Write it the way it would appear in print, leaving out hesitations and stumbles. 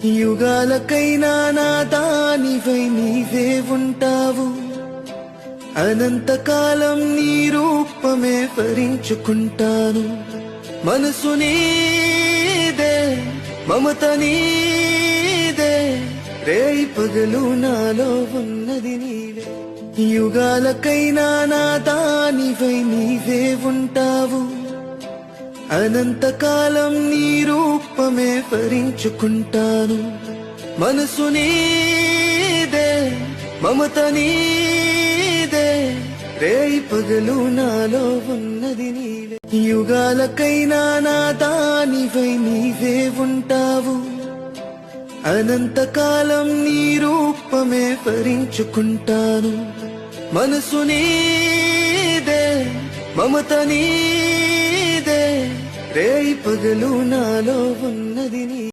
యుగాలకైనా నా దానివై నీవే ఉంటావు. అనంతకాలం నీ రూపమే భరించుకుంటాను. మనసు నీదే, మమత నీదే, రేయి పగలు నాలో ఉన్నది నీవే. యుగాలకైనా నా దానివై నీవే ఉంటావు. అనంతకాలం నీ రూపమే భరించుకుంటాను. మనసు నీదే, మమత నీదే, రేయి పగలు నాలో ఉన్నది నీవే. యుగాలకైనా నా దానివై నీవే ఉంటావు. అనంతకాలం నీ రూపమే భరించుకుంటాను. మనసు నీదే, మమత నీదే, రేయి పగలు నాలో ఉన్నది నీ